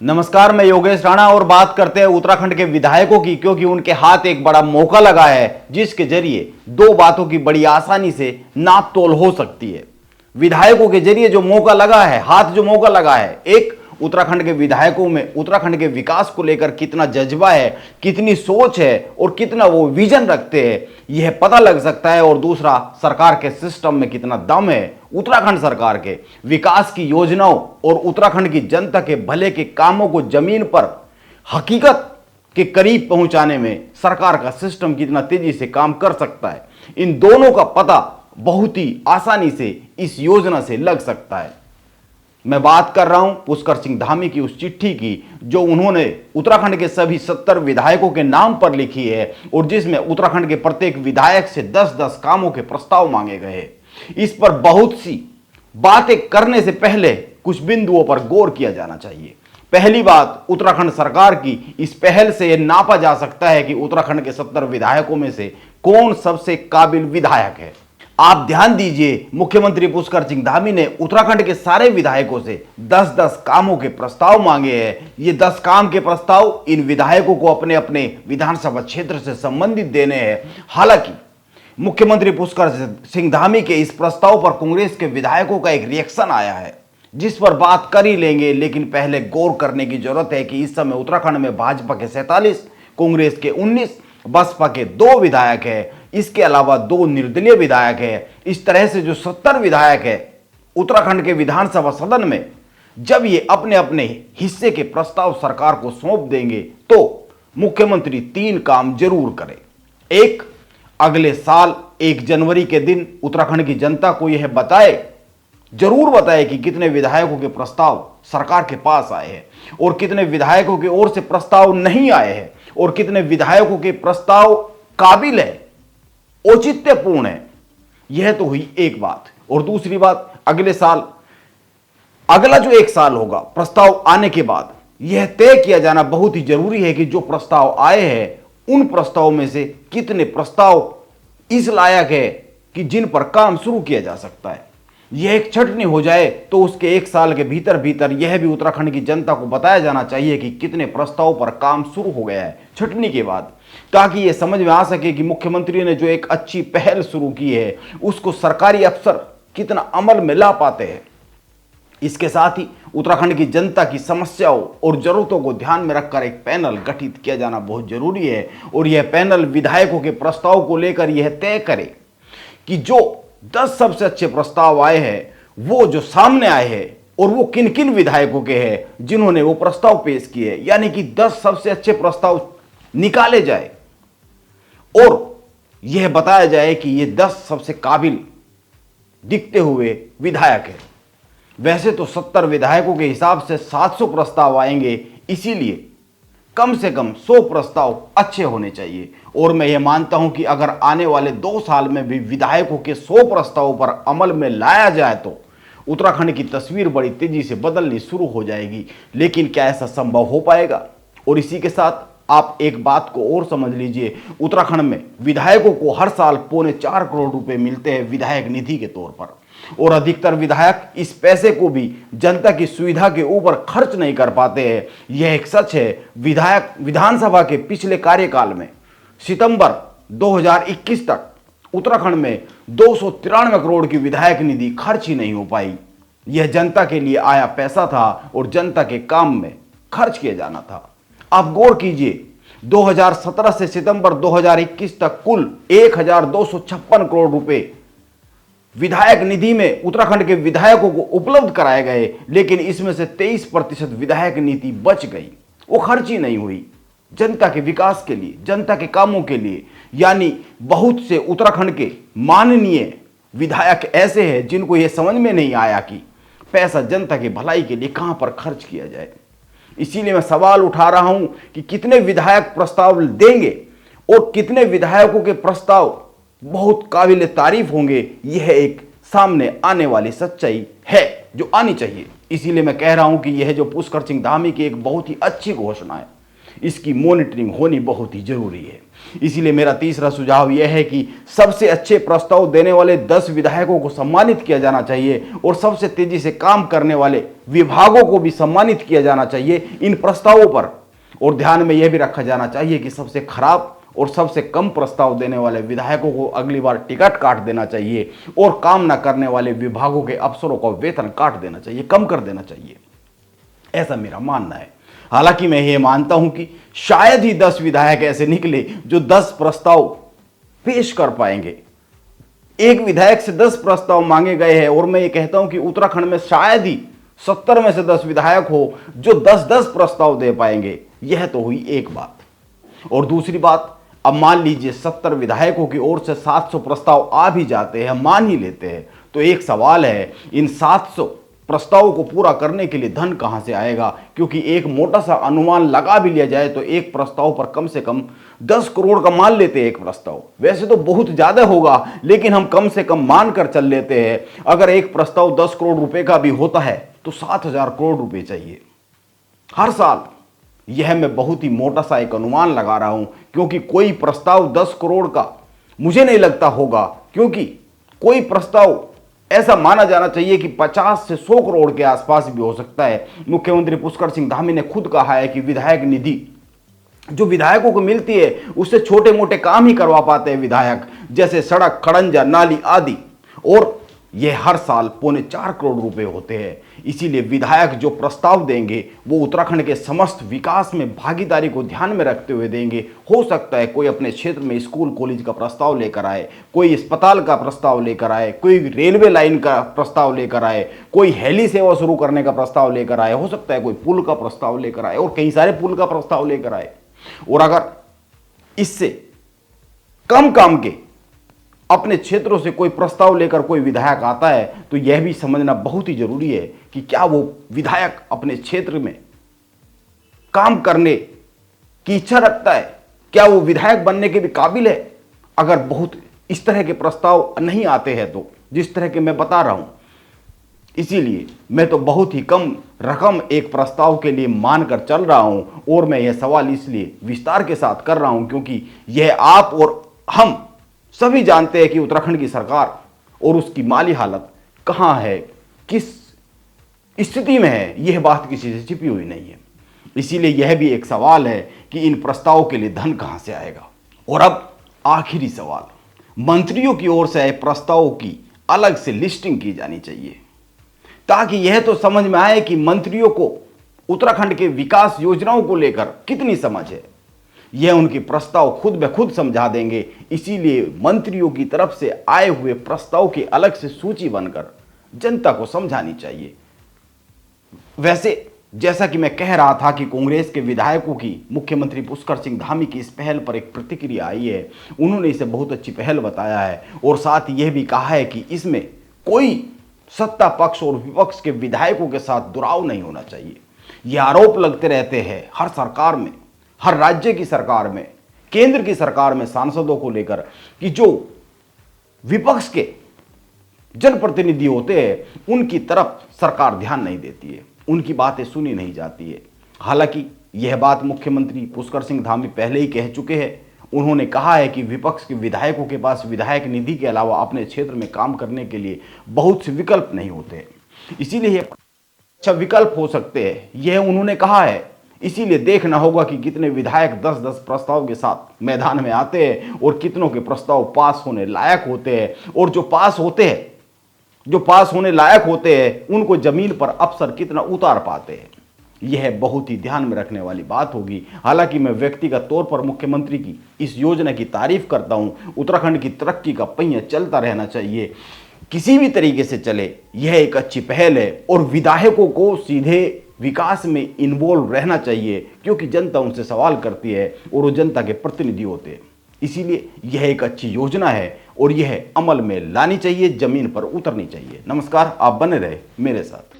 नमस्कार, मैं योगेश राणा और बात करते हैं उत्तराखंड के विधायकों की, क्योंकि उनके हाथ एक बड़ा मौका लगा है जिसके जरिए दो बातों की बड़ी आसानी से नाप तोल हो सकती है। विधायकों के जरिए जो मौका लगा है, हाथ जो मौका लगा है, एक उत्तराखंड के विधायकों में उत्तराखंड के विकास को लेकर कितना जज्बा है, कितनी सोच है और कितना वो विजन रखते हैं, यह पता लग सकता है। और दूसरा, सरकार के सिस्टम में कितना दम है, उत्तराखंड सरकार के विकास की योजनाओं और उत्तराखंड की जनता के भले के कामों को जमीन पर हकीकत के करीब पहुंचाने में सरकार का सिस्टम कितना तेजी से काम कर सकता है। इन दोनों का पता बहुत ही आसानी से इस योजना से लग सकता है। मैं बात कर रहा हूं पुष्कर सिंह धामी की उस चिट्ठी की जो उन्होंने उत्तराखंड के सभी 70 विधायकों के नाम पर लिखी है और जिसमें उत्तराखंड के प्रत्येक विधायक से 10-10 कामों के प्रस्ताव मांगे गए हैं। इस पर बहुत सी बातें करने से पहले कुछ बिंदुओं पर गौर किया जाना चाहिए। पहली बात, उत्तराखंड सरकार की इस पहल से यह नापा जा सकता है कि उत्तराखंड के 70 विधायकों में से कौन सबसे काबिल विधायक है। आप ध्यान दीजिए, मुख्यमंत्री पुष्कर सिंह धामी ने उत्तराखंड के सारे विधायकों से 10-10 कामों के प्रस्ताव मांगे हैं। ये 10 काम के प्रस्ताव इन विधायकों को अपने अपने विधानसभा क्षेत्र से संबंधित देने हैं। हालांकि मुख्यमंत्री पुष्कर सिंह धामी के इस प्रस्ताव पर कांग्रेस के विधायकों का एक रिएक्शन आया है, जिस पर बात कर ही लेंगे। लेकिन पहले गौर करने की जरूरत है कि इस समय उत्तराखंड में भाजपा के 47, कांग्रेस के 19, बसपा के 2 विधायक है, इसके अलावा 2 निर्दलीय विधायक है। इस तरह से जो 70 विधायक है उत्तराखंड के विधानसभा सदन में, जब ये अपने अपने हिस्से के प्रस्ताव सरकार को सौंप देंगे तो मुख्यमंत्री 3 काम जरूर करें। एक, अगले साल 1 जनवरी के दिन उत्तराखंड की जनता को यह जरूर बताए कि कितने विधायकों के प्रस्ताव सरकार के पास आए हैं और कितने विधायकों की ओर से प्रस्ताव नहीं आए हैं और कितने विधायकों के प्रस्ताव काबिल है, औचित्यपूर्ण है। यह तो हुई एक बात। और दूसरी बात, अगले साल, अगला जो 1 साल होगा प्रस्ताव आने के बाद, यह तय किया जाना बहुत ही जरूरी है कि जो प्रस्ताव आए हैं उन प्रस्ताव में से कितने प्रस्ताव इस लायक है कि जिन पर काम शुरू किया जा सकता है। यह एक छटनी हो जाए तो उसके 1 साल के भीतर भीतर यह भी उत्तराखंड की जनता को बताया जाना चाहिए कि कितने प्रस्ताव पर काम शुरू हो गया है छटनी के बाद, ताकि यह समझ में आ सके कि मुख्यमंत्री ने जो एक अच्छी पहल शुरू की है उसको सरकारी अफसर कितना अमल में ला पाते हैं। इसके साथ ही उत्तराखंड की जनता की समस्याओं और जरूरतों को ध्यान में रखकर एक पैनल गठित किया जाना बहुत जरूरी है और यह पैनल विधायकों के प्रस्ताव को लेकर यह तय करे कि जो 10 सबसे अच्छे प्रस्ताव आए हैं वो जो सामने आए हैं और वो किन किन विधायकों के हैं जिन्होंने वो प्रस्ताव पेश किए, यानी कि 10 सबसे अच्छे प्रस्ताव निकाले जाए और यह बताया जाए कि ये 10 सबसे काबिल दिखते हुए विधायक हैं। वैसे तो 70 विधायकों के हिसाब से 700 प्रस्ताव आएंगे, इसीलिए कम से कम 100 प्रस्ताव अच्छे होने चाहिए। और मैं यह मानता हूं कि अगर आने वाले 2 साल में भी विधायकों के 100 प्रस्तावों पर अमल में लाया जाए तो उत्तराखंड की तस्वीर बड़ी तेजी से बदलनी शुरू हो जाएगी। लेकिन क्या ऐसा संभव हो पाएगा? और इसी के साथ आप एक बात को और समझ लीजिए, उत्तराखंड में विधायकों को हर साल 4.25 करोड़ रुपए मिलते हैं विधायक निधि के तौर पर, और अधिकतर विधायक इस पैसे को भी जनता की सुविधा के ऊपर खर्च नहीं कर पाते हैं। यह एक सच है। विधानसभा के पिछले कार्यकाल में सितंबर 2021 तक उत्तराखंड में 293 करोड़ की विधायक निधि खर्च ही नहीं हो पाई। यह जनता के लिए आया पैसा था और जनता के काम में खर्च किया जाना था। आप गौर कीजिए, 2017 से सितंबर 2021 तक कुल 1256 करोड़ रुपए विधायक निधि में उत्तराखंड के विधायकों को उपलब्ध कराए गए, लेकिन इसमें से 23% विधायक नीति बच गई, वो खर्च ही नहीं हुई जनता के विकास के लिए, जनता के कामों के लिए। यानी बहुत से उत्तराखंड के माननीय विधायक ऐसे हैं जिनको यह समझ में नहीं आया कि पैसा जनता की भलाई के लिए कहां पर खर्च किया जाए। इसीलिए मैं सवाल उठा रहा हूं कि कितने विधायक प्रस्ताव देंगे और कितने विधायकों के प्रस्ताव बहुत काबिल तारीफ होंगे। यह एक सामने आने वाली सच्चाई है जो आनी चाहिए। इसीलिए मैं कह रहा हूं कि यह जो पुष्कर सिंह धामी की एक बहुत ही अच्छी घोषणा है, इसकी मॉनिटरिंग होनी बहुत ही जरूरी है। इसीलिए मेरा तीसरा सुझाव यह है कि सबसे अच्छे प्रस्ताव देने वाले 10 विधायकों को सम्मानित किया जाना चाहिए और सबसे तेजी से काम करने वाले विभागों को भी सम्मानित किया जाना चाहिए इन प्रस्तावों पर। और ध्यान में यह भी रखा जाना चाहिए कि सबसे खराब और सबसे कम प्रस्ताव देने वाले विधायकों को अगली बार टिकट काट देना चाहिए और काम न करने वाले विभागों के अफसरों को वेतन काट देना चाहिए, कम कर देना चाहिए, ऐसा मेरा मानना है। हालांकि मैं ये मानता हूं कि शायद ही 10 विधायक ऐसे निकले जो 10 प्रस्ताव पेश कर पाएंगे। एक विधायक से 10 प्रस्ताव मांगे गए हैं और मैं ये कहता हूं कि उत्तराखंड में शायद ही 70 में से 10 विधायक हो जो 10-10 प्रस्ताव दे पाएंगे। यह तो हुई एक बात। और दूसरी बात, अब मान लीजिए 70 विधायकों की ओर से 700 प्रस्ताव आ भी जाते हैं, मान ही लेते हैं, तो एक सवाल है, इन 700 प्रस्तावों को पूरा करने के लिए धन कहां से आएगा? क्योंकि एक मोटा सा अनुमान लगा भी लिया जाए तो एक प्रस्ताव पर कम से कम 10 करोड़ का मान लेते हैं एक प्रस्ताव। वैसे तो बहुत ज्यादा होगा, लेकिन हम कम से कम मान कर चल लेते हैं। अगर एक प्रस्ताव 10 करोड़ रुपए का भी होता है तो 7,000 करोड़ रुपए चाहिए हर साल। यह मैं बहुत ही मोटा सा एक अनुमान लगा रहा हूं, क्योंकि कोई प्रस्ताव 10 करोड़ का मुझे नहीं लगता होगा, क्योंकि कोई प्रस्ताव ऐसा माना जाना चाहिए कि 50 से 100 करोड़ के आसपास भी हो सकता है। मुख्यमंत्री पुष्कर सिंह धामी ने खुद कहा है कि विधायक निधि जो विधायकों को मिलती है उससे छोटे मोटे काम ही करवा पाते हैं विधायक, जैसे सड़क, खड़ंजा, नाली आदि, और यह हर साल 4.25 करोड़ रुपए होते हैं। इसीलिए विधायक जो प्रस्ताव देंगे वो उत्तराखंड के समस्त विकास में भागीदारी को ध्यान में रखते हुए देंगे। हो सकता है कोई अपने क्षेत्र में स्कूल कॉलेज का प्रस्ताव लेकर आए, कोई अस्पताल का प्रस्ताव लेकर आए, कोई रेलवे लाइन का प्रस्ताव लेकर आए, कोई हेली सेवा शुरू करने का प्रस्ताव लेकर आए, हो सकता है कोई पुल का प्रस्ताव लेकर आए और कई सारे पुल का प्रस्ताव लेकर आए। और अगर इससे कम काम के अपने क्षेत्रों से कोई प्रस्ताव लेकर कोई विधायक आता है तो यह भी समझना बहुत ही जरूरी है कि क्या वो विधायक अपने क्षेत्र में काम करने की इच्छा रखता है, क्या वो विधायक बनने के भी काबिल है। अगर बहुत इस तरह के प्रस्ताव नहीं आते हैं तो, जिस तरह के मैं बता रहा हूं, इसीलिए मैं तो बहुत ही कम रकम एक प्रस्ताव के लिए मानकर चल रहा हूं। और मैं यह सवाल इसलिए विस्तार के साथ कर रहा हूं क्योंकि यह आप और हम सभी जानते हैं कि उत्तराखंड की सरकार और उसकी माली हालत कहां है, किस स्थिति में है, यह बात किसी से छिपी हुई नहीं है। इसीलिए यह भी एक सवाल है कि इन प्रस्तावों के लिए धन कहां से आएगा। और अब आखिरी सवाल, मंत्रियों की ओर से आए प्रस्तावों की अलग से लिस्टिंग की जानी चाहिए, ताकि यह तो समझ में आए कि मंत्रियों को उत्तराखंड के विकास योजनाओं को लेकर कितनी समझ है। यह उनके प्रस्ताव खुद ब खुद समझा देंगे। इसीलिए मंत्रियों की तरफ से आए हुए प्रस्ताव की अलग से सूची बनकर जनता को समझानी चाहिए। वैसे जैसा कि मैं कह रहा था कि कांग्रेस के विधायकों की मुख्यमंत्री पुष्कर सिंह धामी की इस पहल पर एक प्रतिक्रिया आई है। उन्होंने इसे बहुत अच्छी पहल बताया है और साथ ही यह भी कहा है कि इसमें कोई सत्ता पक्ष और विपक्ष के विधायकों के साथ दुराव नहीं होना चाहिए। ये आरोप लगते रहते हैं हर सरकार में, हर राज्य की सरकार में, केंद्र की सरकार में सांसदों को लेकर कि जो विपक्ष के जनप्रतिनिधि होते हैं उनकी तरफ सरकार ध्यान नहीं देती है, उनकी बातें सुनी नहीं जाती है। हालांकि यह बात मुख्यमंत्री पुष्कर सिंह धामी पहले ही कह चुके हैं। उन्होंने कहा है कि विपक्ष के विधायकों के पास विधायक निधि के अलावा अपने क्षेत्र में काम करने के लिए बहुत से विकल्प नहीं होते, इसीलिए यह अच्छा विकल्प हो सकते हैं, यह उन्होंने कहा है। इसीलिए देखना होगा कि कितने विधायक 10-10 प्रस्ताव के साथ मैदान में आते हैं और कितनों के प्रस्ताव पास होने लायक होते हैं, और जो पास होते हैं, जो पास होने लायक होते हैं, उनको जमीन पर अफसर कितना उतार पाते हैं। यह बहुत ही ध्यान में रखने वाली बात होगी। हालांकि मैं व्यक्तिगत तौर पर मुख्यमंत्री की इस योजना की तारीफ करता हूं। उत्तराखंड की तरक्की का पहिया चलता रहना चाहिए, किसी भी तरीके से चले। यह एक अच्छी पहल है और विधायकों को सीधे विकास में इन्वॉल्व रहना चाहिए, क्योंकि जनता उनसे सवाल करती है और वो जनता के प्रतिनिधि होते हैं। इसीलिए यह एक अच्छी योजना है और यह अमल में लानी चाहिए, जमीन पर उतरनी चाहिए। नमस्कार, आप बने रहे मेरे साथ।